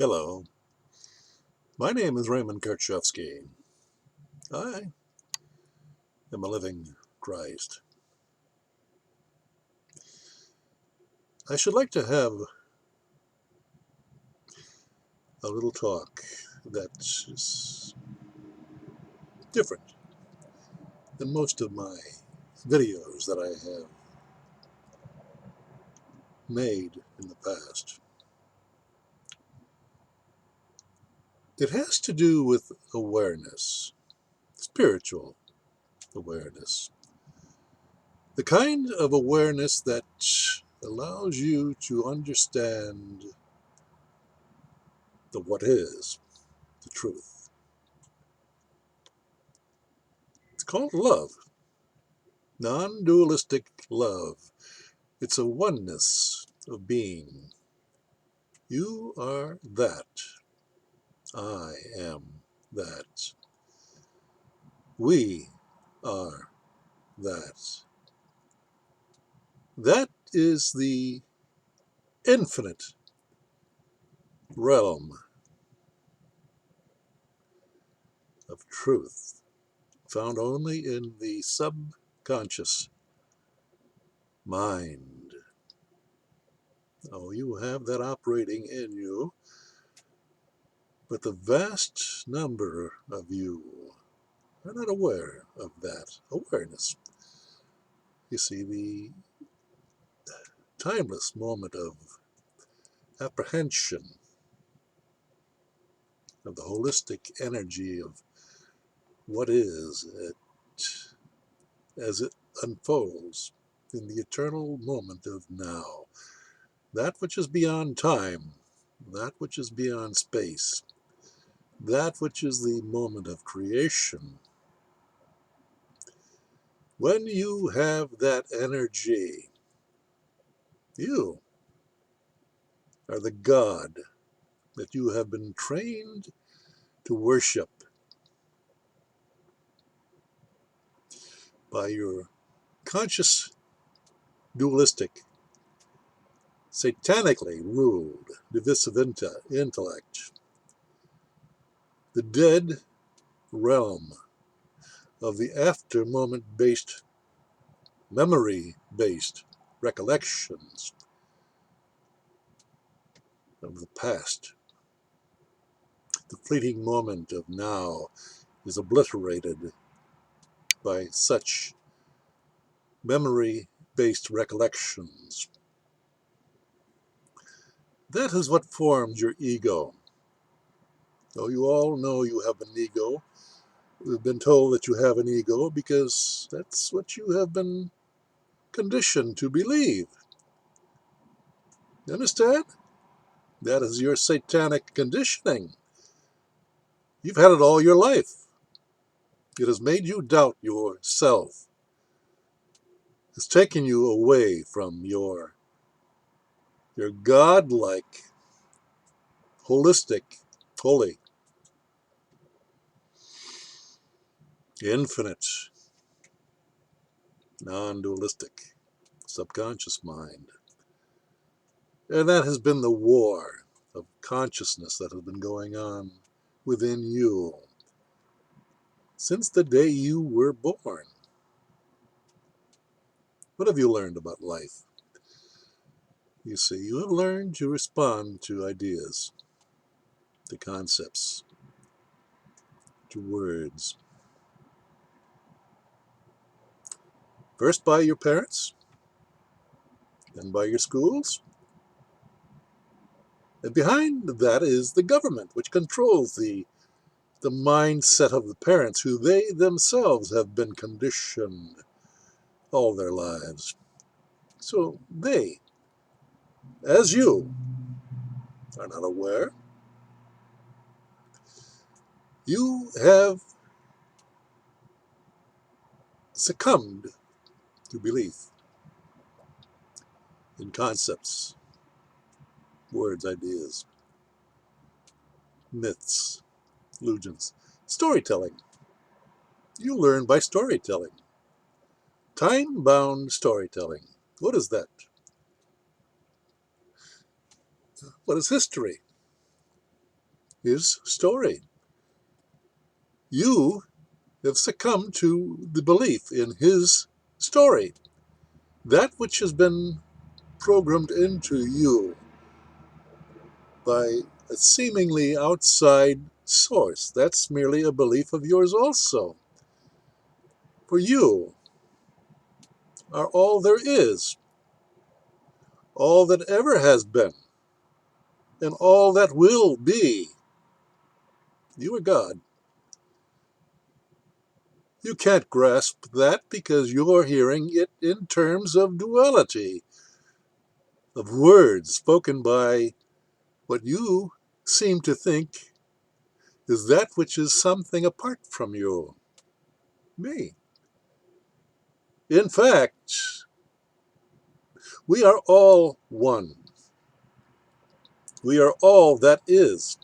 Hello, my name is Raymond Karchowski. I am a living Christ. I should like to have a little talk that is different than most of my videos that I have made in the past. It has to do with awareness, spiritual awareness. The kind of awareness that allows you to understand the what is, the truth. It's called love, non-dualistic love. It's a oneness of being. You are that. I am that. We are that. That is the infinite realm of truth, found only in the subconscious mind. Oh, you have that operating in you, but the vast number of you are not aware of that awareness. You see, the timeless moment of apprehension of the holistic energy of what is it as it unfolds in the eternal moment of now. That which is beyond time, that which is beyond space, that which is the moment of creation. When you have that energy, you are the God that you have been trained to worship by your conscious, dualistic, satanically ruled divisive intellect, the dead realm of the after moment based, memory based recollections of the past. The fleeting moment of now is obliterated by such memory based recollections. That is what forms your ego. Though you all know you have an ego, we've been told that you have an ego because that's what you have been conditioned to believe. You understand? That is your satanic conditioning. You've had it all your life. It has made you doubt yourself. It's taken you away from your godlike, holistic, holy, infinite, non-dualistic, subconscious mind. And that has been the war of consciousness that has been going on within you since the day you were born. What have you learned about life? You see, you have learned to respond to ideas, to concepts, to words. First by your parents, then by your schools. And behind that is the government, which controls the mindset of the parents, who they themselves have been conditioned all their lives. So they, as you, are not aware. You have succumbed to belief in concepts, words, ideas, myths, illusions, storytelling. You learn by storytelling. Time-bound storytelling. What is that? What is history? his story. You have succumbed to the belief in his story. That which has been programmed into you by a seemingly outside source, that's merely a belief of yours also. For you are all there is, all that ever has been, and all that will be. You are God. You can't grasp that because you're hearing it in terms of duality, of words spoken by what you seem to think is that which is something apart from you, me. In fact, we are all one. We are all that is.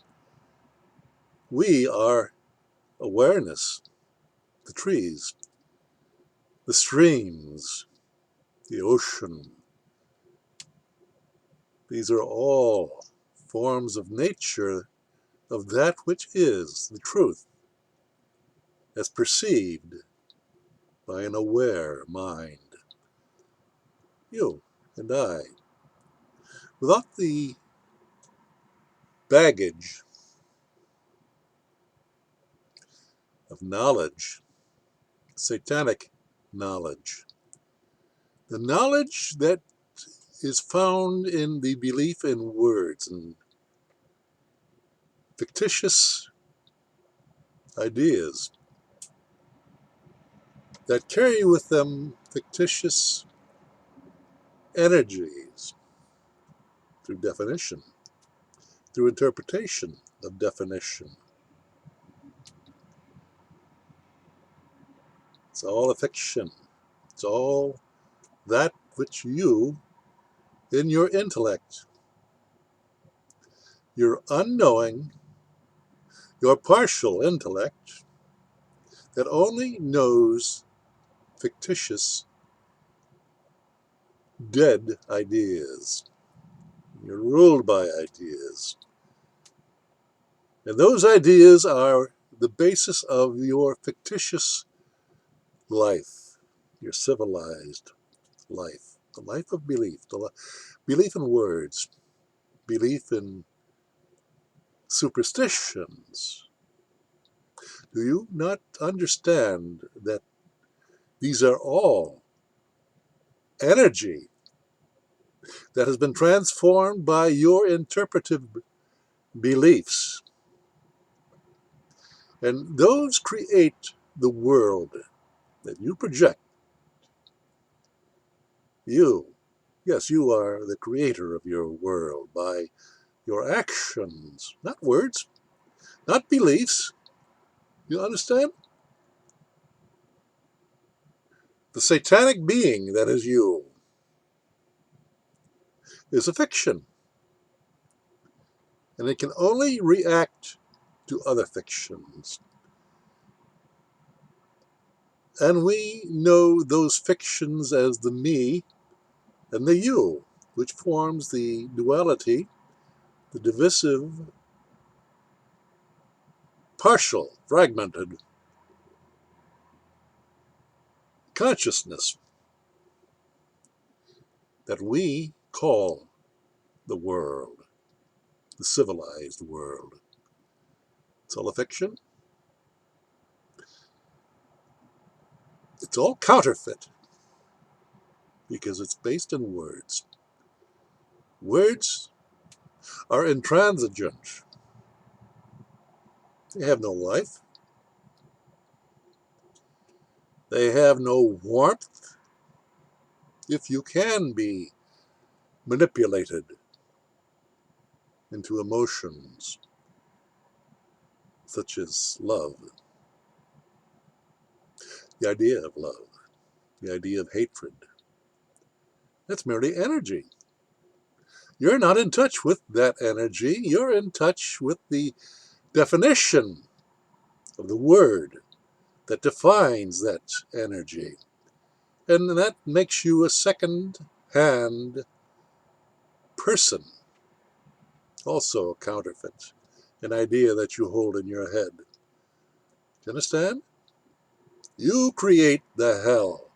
We are awareness, the trees, the streams, the ocean. These are all forms of nature of that which is the truth, as perceived by an aware mind. You and I, without the baggage of knowledge, satanic knowledge, the knowledge that is found in the belief in words and fictitious ideas that carry with them fictitious energies through definition, through interpretation of definition. It's all a fiction. It's all that which you, in your intellect, your unknowing, your partial intellect, that only knows fictitious, dead ideas. You're ruled by ideas. And those ideas are the basis of your fictitious life, your civilized life, the life of belief, belief in words, belief in superstitions. Do you not understand that these are all energy that has been transformed by your interpretive beliefs? And those create the world that you project. You, yes, you are the creator of your world by your actions, not words, not beliefs. You understand? The satanic being that is you is a fiction, and it can only react to other fictions. And we know those fictions as the me and the you, which forms the duality, the divisive, partial, fragmented consciousness that we call the world, the civilized world. It's all a fiction. It's all counterfeit because it's based in words. Words are intransigent. They have no life. They have no warmth. If you can be manipulated into emotions such as love, the idea of love, the idea of hatred, that's merely energy. You're not in touch with that energy. You're in touch with the definition of the word that defines that energy. And that makes you a second-hand person, also a counterfeit. an idea that you hold in your head. Do you understand? You create the hell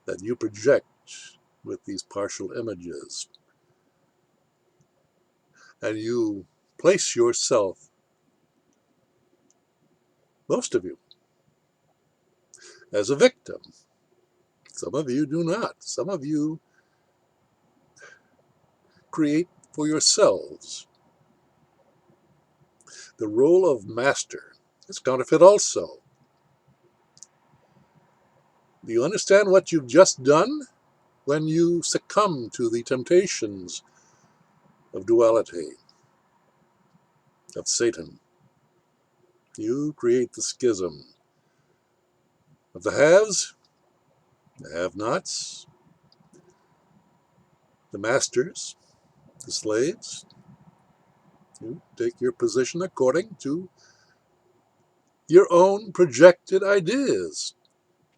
that you project with these partial images. And you place yourself, most of you, as a victim. Some of you do not. Some of you create for yourselves the role of master. It's counterfeit also. Do you understand what you've just done? When you succumb to the temptations of duality, of Satan, you create the schism of the haves, the have-nots, the masters, the slaves. You take your position according to your own projected ideas.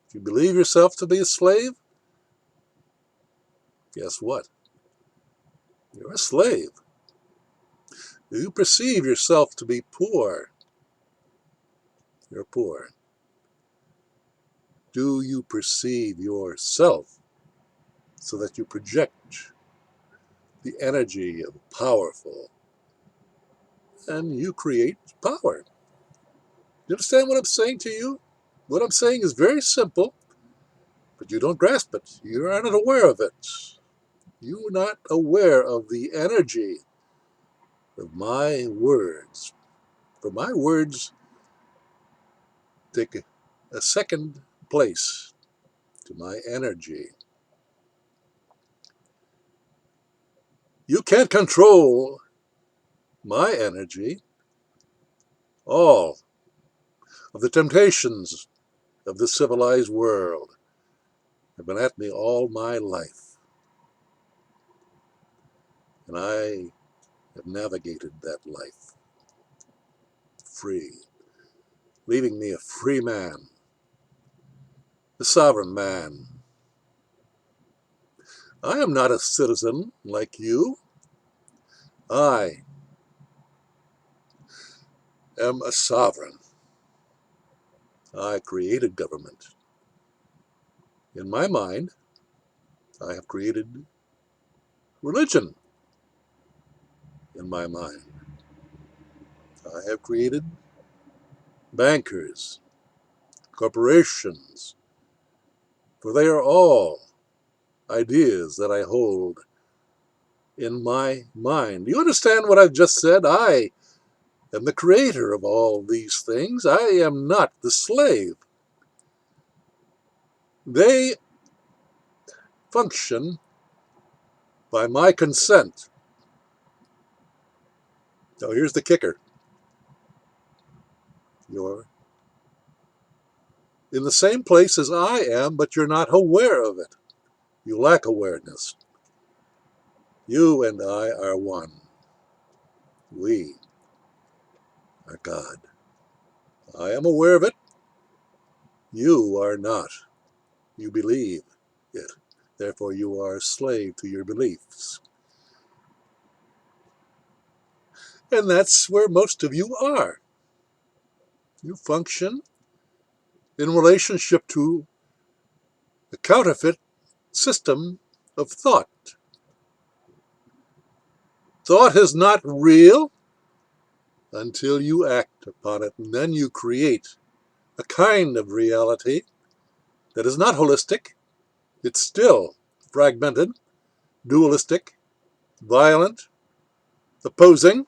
If you believe yourself to be a slave, guess what? You're a slave. Do you perceive yourself to be poor? You're poor. Do you perceive yourself so that you project the energy of powerful, and you create power? You understand what I'm saying to you? What I'm saying is very simple, but you don't grasp it. You are not aware of it. You're not aware of the energy of my words. For my words take a second place to my energy. You can't control my energy. All of the temptations of the civilized world have been at me all my life. And I have navigated that life free, leaving me a free man, a sovereign man. I am not a citizen like you. I am a sovereign. I created government. In my mind, I have created religion. In my mind, I have created bankers, corporations, for they are all ideas that I hold in my mind. Do you understand what I've just said? I am the creator of all these things. I am not the slave. They function by my consent. Now here's the kicker. You're in the same place as I am, but you're not aware of it. You lack awareness. You and I are one. We are God. I am aware of it. You are not. You believe it. Therefore, you are a slave to your beliefs. And that's where most of you are. You function in relationship to the counterfeit system of thought. Thought is not real until you act upon it, and then you create a kind of reality that is not holistic. It's still fragmented, dualistic, violent, opposing.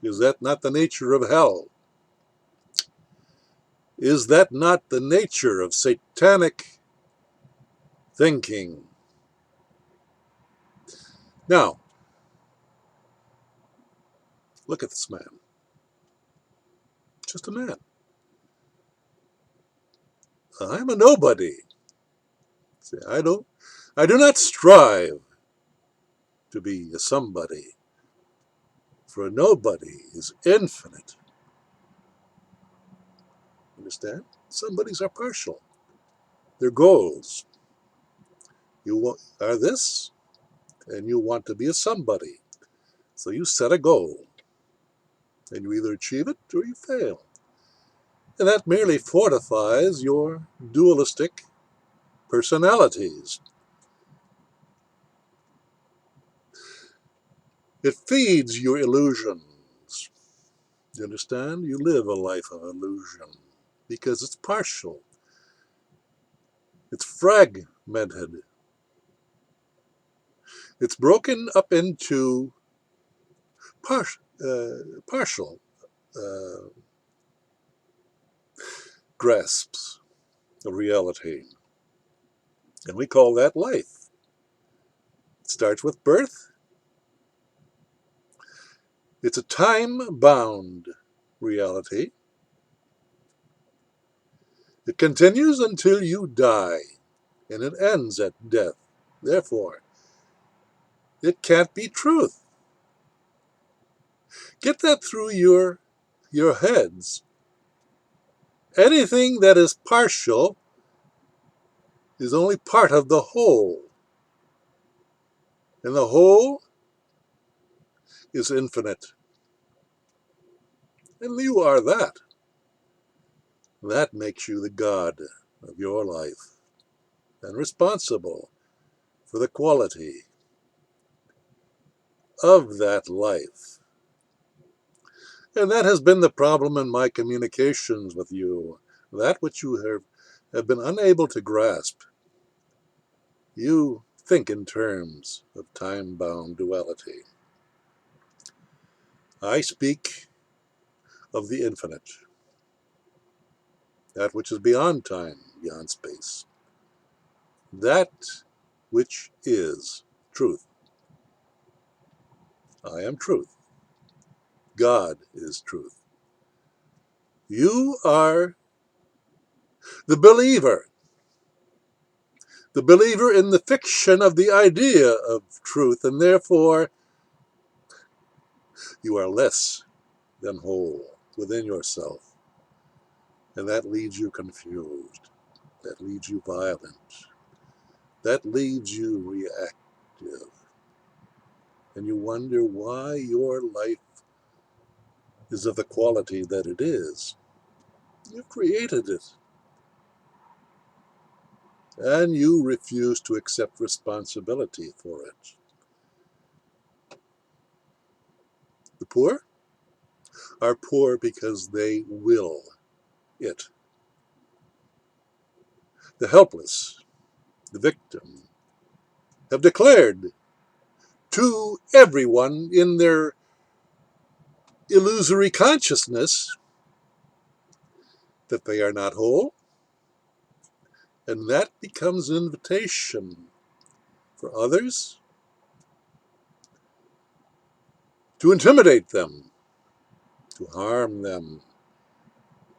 Is that not the nature of hell? Is that not the nature of satanic thinking? Now, look at this man. Just a man. I'm a nobody. See, I do not strive to be a somebody, for a nobody is infinite. Understand? Somebodies are partial. They're goals. You are this, and you want to be a somebody. So you set a goal. and you either achieve it or you fail. And that merely fortifies your dualistic personalities. It feeds your illusions. You understand? You live a life of illusion because it's partial. It's fragmented. It's broken up into partial uh, grasps of reality. And we call that life. It starts with birth. It's a time-bound reality. It continues until you die, and it ends at death. Therefore, it can't be truth. Get that through your heads. Anything that is partial is only part of the whole. And the whole is infinite. And you are that. That makes you the God of your life and responsible for the quality of that life. And that has been the problem in my communications with you. That which you have been unable to grasp. You think in terms of time-bound duality. I speak of the infinite, that which is beyond time, beyond space, that which is truth. I am truth. God is truth. You are the believer in the fiction of the idea of truth, and therefore you are less than whole within yourself. And that leaves you confused. That leaves you violent. That leaves you reactive. And you wonder why your life is of the quality that it is. You created it. And you refuse to accept responsibility for it. The poor are poor because they will it. The helpless, the victim, have declared to everyone in their illusory consciousness that they are not whole, and that becomes an invitation for others to intimidate them, to harm them,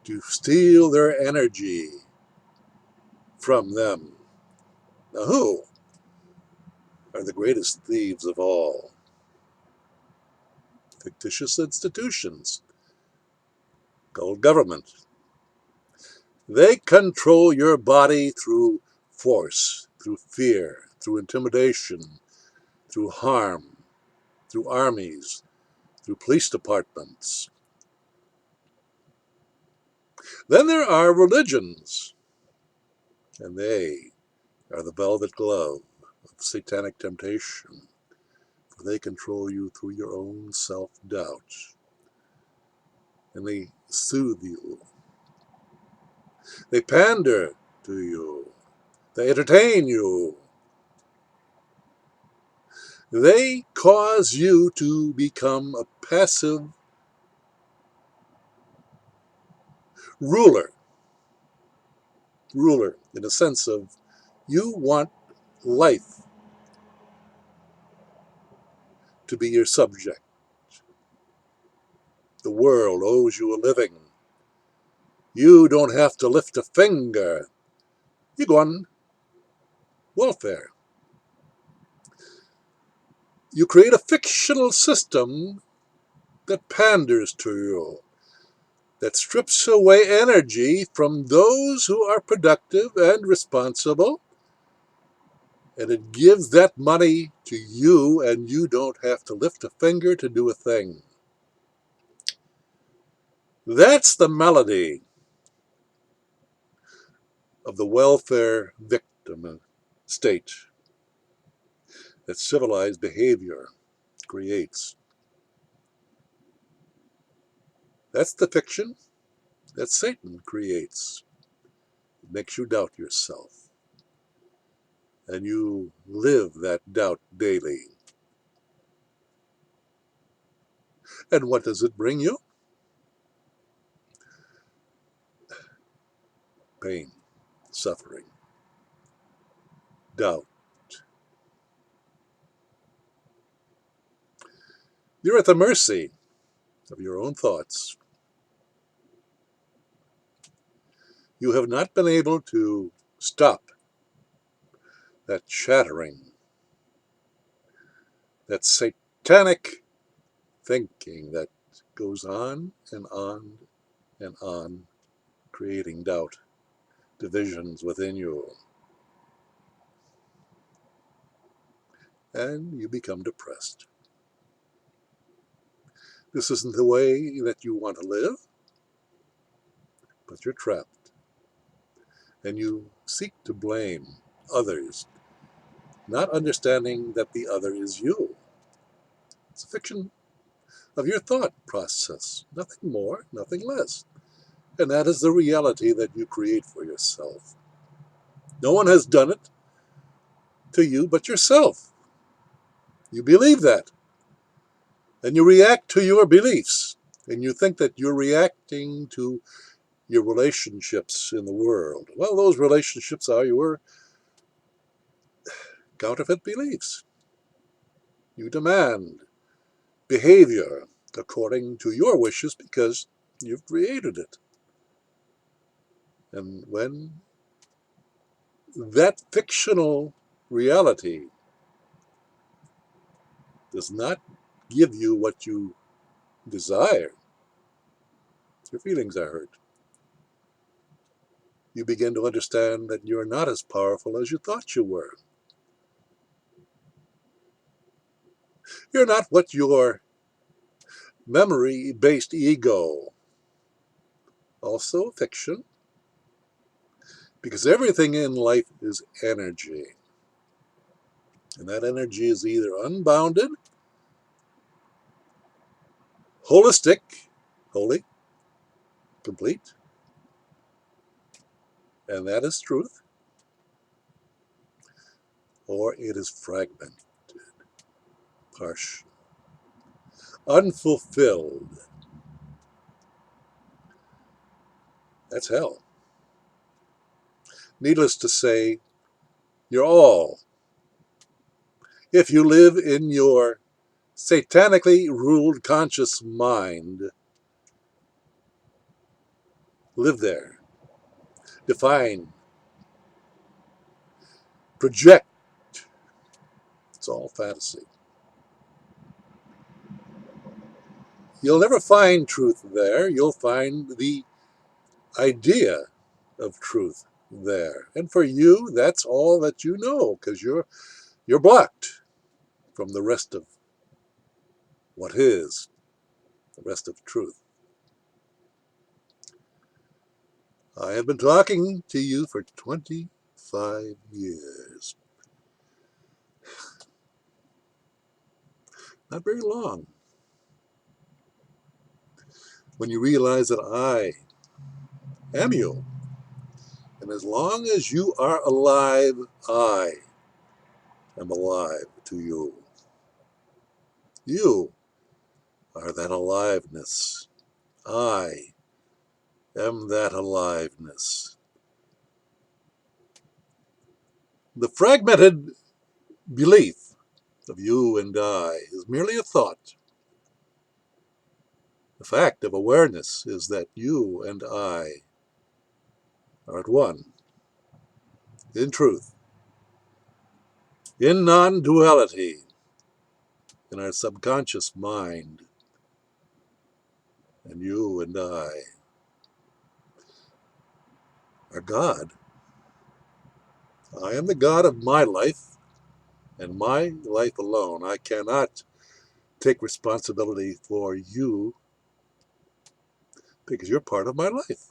to steal their energy from them. Now, who are the greatest thieves of all? Fictitious institutions called government. They control your body through force, through fear, through intimidation, through harm, through armies, through police departments. Then there are religions, and they are the velvet glove of satanic temptation, for they control you through your own self-doubt, and they soothe you. They pander to you. They entertain you. They cause you to become a passive ruler in the sense of you want life to be your subject. The world owes you a living. You don't have to lift a finger. You go on welfare. You create a fictional system that panders to you, that strips away energy from those who are productive and responsible, and it gives that money to you, and you don't have to lift a finger to do a thing. That's the melody of the welfare victim state that civilized behavior creates. That's the fiction that Satan creates. It makes you doubt yourself, and you live that doubt daily. And what does it bring you? Pain, suffering, doubt. You're at the mercy of your own thoughts. You have not been able to stop that chattering, that satanic thinking that goes on and on and on, creating doubt, divisions within you. And you become depressed. This isn't the way that you want to live, but you're trapped. And you seek to blame others, not understanding that the other is you. It's a fiction of your thought process, nothing more, nothing less. And that is the reality that you create for yourself. No one has done it to you but yourself. You believe that, and you react to your beliefs, and you think that you're reacting to your relationships in the world. Well, those relationships are your counterfeit beliefs. You demand behavior according to your wishes because you've created it. And when that fictional reality does not give you what you desire, your feelings are hurt. You begin to understand that you're not as powerful as you thought you were. You're not what your memory-based ego, also fiction, because everything in life is energy. And that energy is either unbounded, holistic, holy, complete, and that is truth, or it is fragmented, partial, unfulfilled. That's hell. Needless to say, you're all. If you live in your satanically ruled conscious mind, live there, define, project. It's all fantasy. You'll never find truth there. You'll find the idea of truth there. And for you, that's all that you know, because you're blocked from the rest of what is, the rest of truth. I have been talking to you for 25 years. Not very long. When you realize that I am you, and as long as you are alive, I am alive to you. You are that aliveness. I am that aliveness. The fragmented belief of you and I is merely a thought. The fact of awareness is that you and I are at one, in truth, in non-duality, in our subconscious mind. And you and I are God. I am the God of my life and my life alone. I cannot take responsibility for you because you're part of my life.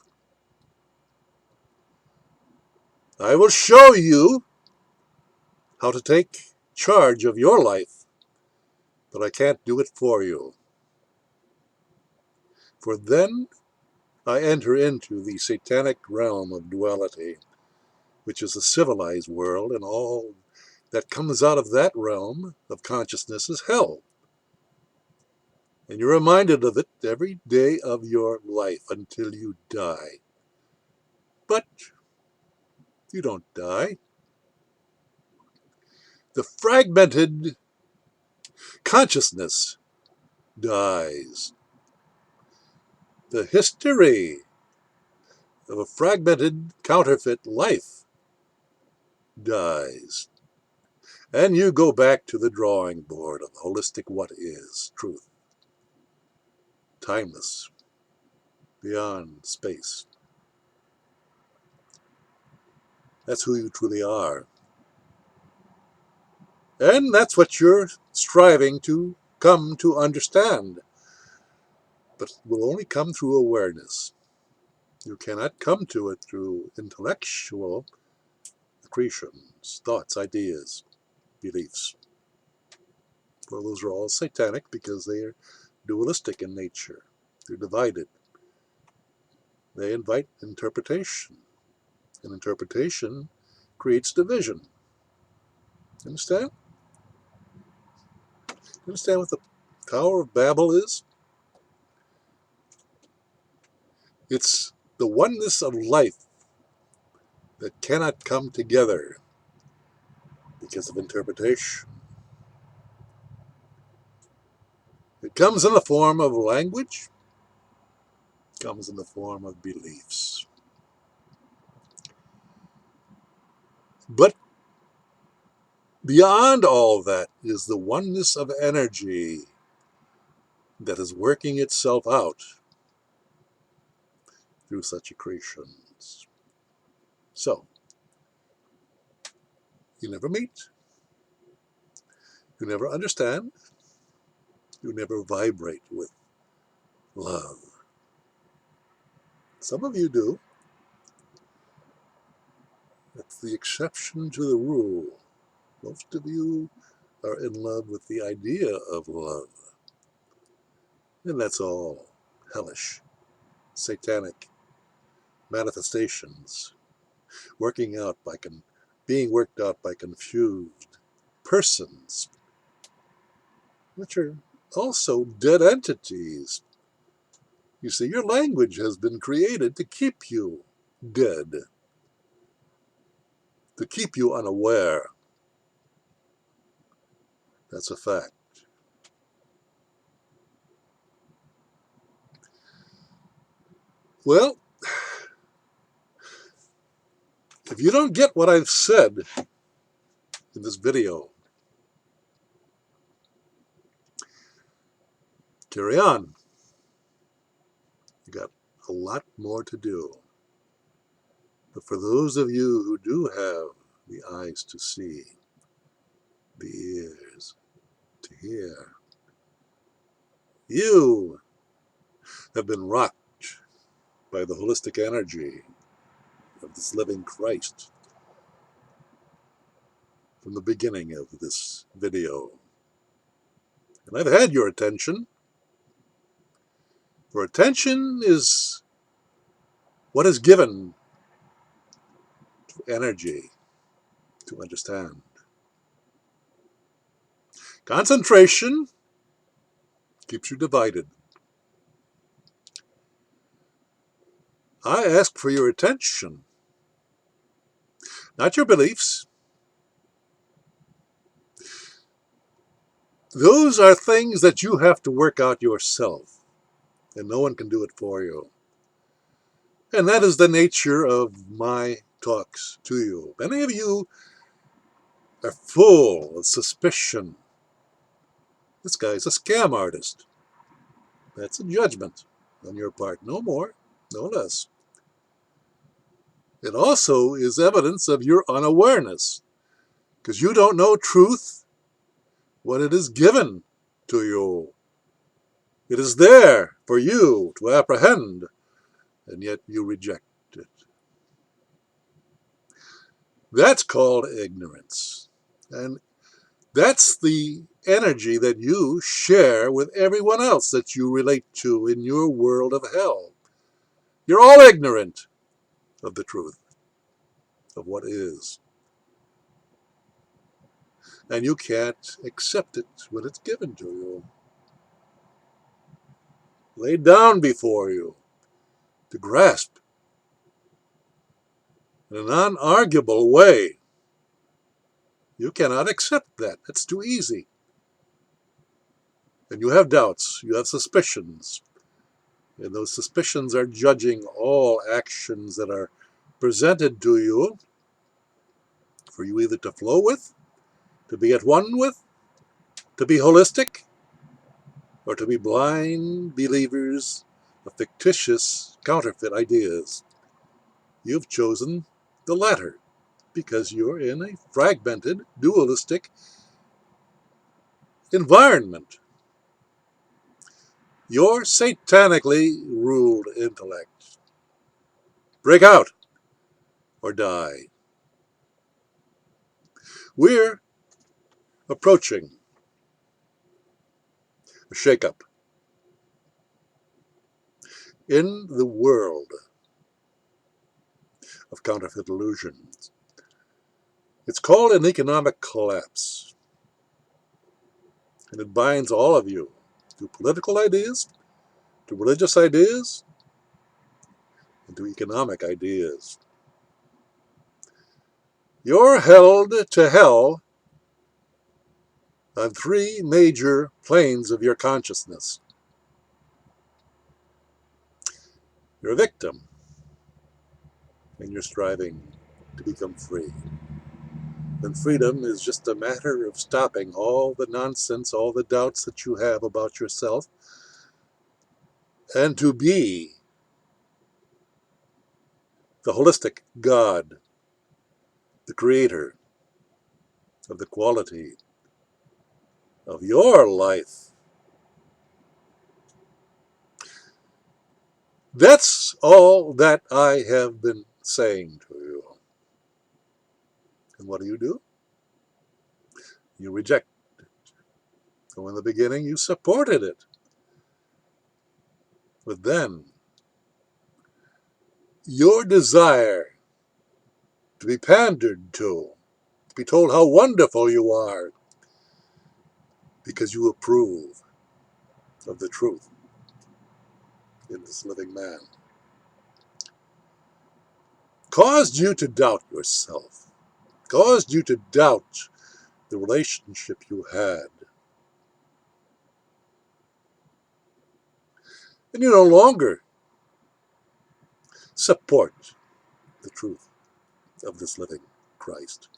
I will show you how to take charge of your life, but I can't do it for you. For then I enter into the satanic realm of duality, which is the civilized world, and all that comes out of that realm of consciousness is hell. And you're reminded of it every day of your life until you die. But you don't die. The fragmented consciousness dies. The history of a fragmented counterfeit life dies. And you go back to the drawing board of the holistic what is, truth. Timeless, beyond space. That's who you truly are. And that's what you're striving to come to understand. But it will only come through awareness. You cannot come to it through intellectual accretions, thoughts, ideas, beliefs. Well, those are all satanic because they are dualistic in nature. They're divided. They invite interpretation. And interpretation creates division. Understand? Understand what the Tower of Babel is? It's the oneness of life that cannot come together because of interpretation. It comes in the form of language, it comes in the form of beliefs. But beyond all that is the oneness of energy that is working itself out through such accretions. So, you never meet, you never understand, you never vibrate with love. Some of you do. That's the exception to the rule. Most of you are in love with the idea of love. And that's all hellish, satanic manifestations, being worked out by confused persons, which are also dead entities. You see, your language has been created to keep you dead, to keep you unaware. That's a fact. Well, if you don't get what I've said in this video, carry on. You got a lot more to do. But for those of you who do have the eyes to see, the ears to hear, you have been rocked by the holistic energy of this living Christ from the beginning of this video. And I've had your attention. For attention is what is given to energy to understand. Concentration keeps you divided. I ask for your attention, not your beliefs. Those are things that you have to work out yourself, and no one can do it for you. And that is the nature of my talks to you. Many of you are full of suspicion. This guy's a scam artist. That's a judgment on your part, no more, no less. It also is evidence of your unawareness, because you don't know truth when it is given to you. It is there for you to apprehend and yet you reject it. That's called ignorance. And that's the energy that you share with everyone else that you relate to in your world of hell. You're all ignorant of the truth, of what is. And you can't accept it when it's given to you, laid down before you, to grasp in an unarguable way. You cannot accept that. It's too easy. And you have doubts, you have suspicions, and those suspicions are judging all actions that are presented to you for you either to flow with, to be at one with, to be holistic, or to be blind believers of fictitious, counterfeit ideas. You've chosen the latter because you're in a fragmented, dualistic environment. Your satanically ruled intellect. Break out or die. We're approaching a shakeup in the world of counterfeit illusions. It's called an economic collapse, and it binds all of you to political ideas, to religious ideas, and to economic ideas. You're held to hell on three major planes of your consciousness. You're a victim, and you're striving to become free. And freedom is just a matter of stopping all the nonsense, all the doubts that you have about yourself, and to be the holistic God, the creator of the quality of your life. That's all that I have been saying to you. And what do? You reject it. So in the beginning, you supported it. But then, your desire to be pandered to be told how wonderful you are, because you approve of the truth in this living man, caused you to doubt yourself, caused you to doubt the relationship you had. And you no longer support the truth of this living Christ.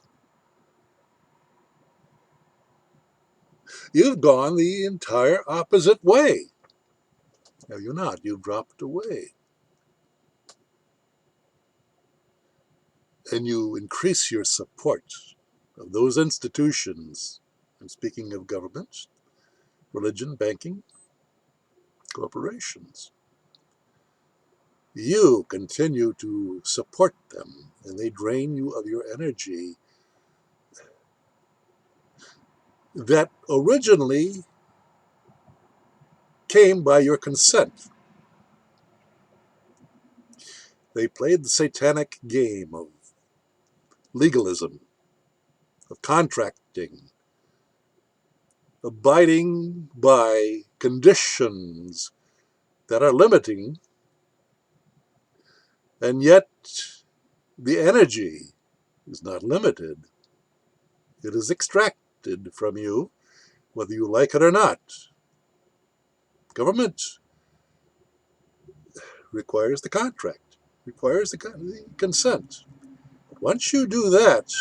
You've gone the entire opposite way. No, you're not. You've dropped away. And you increase your support of those institutions. I'm speaking of governments, religion, banking, corporations. You continue to support them, and they drain you of your energy that originally came by your consent. They played the satanic game of legalism, of contracting, abiding by conditions that are limiting, and yet the energy is not limited. It is extracted from you, whether you like it or not. Government requires the contract, requires the consent. Once you do that,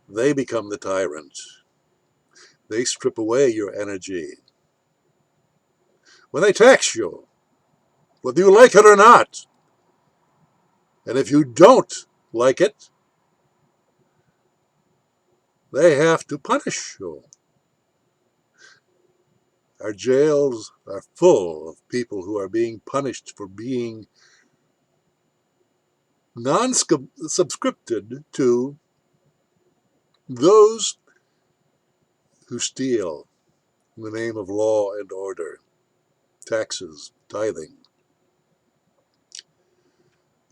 they become the tyrant. They strip away your energy. When they tax you, whether you like it or not, and if you don't like it, they have to punish you. Our jails are full of people who are being punished for being non-subscripted to those who steal in the name of law and order, taxes, tithing.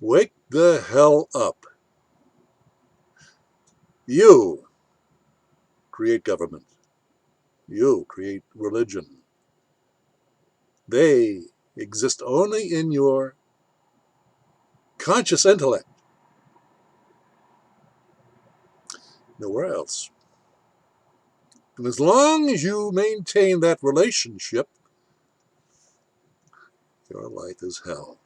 Wake the hell up. You create government. You create religion. They exist only in your conscious intellect. Nowhere else. And as long as you maintain that relationship, your life is hell.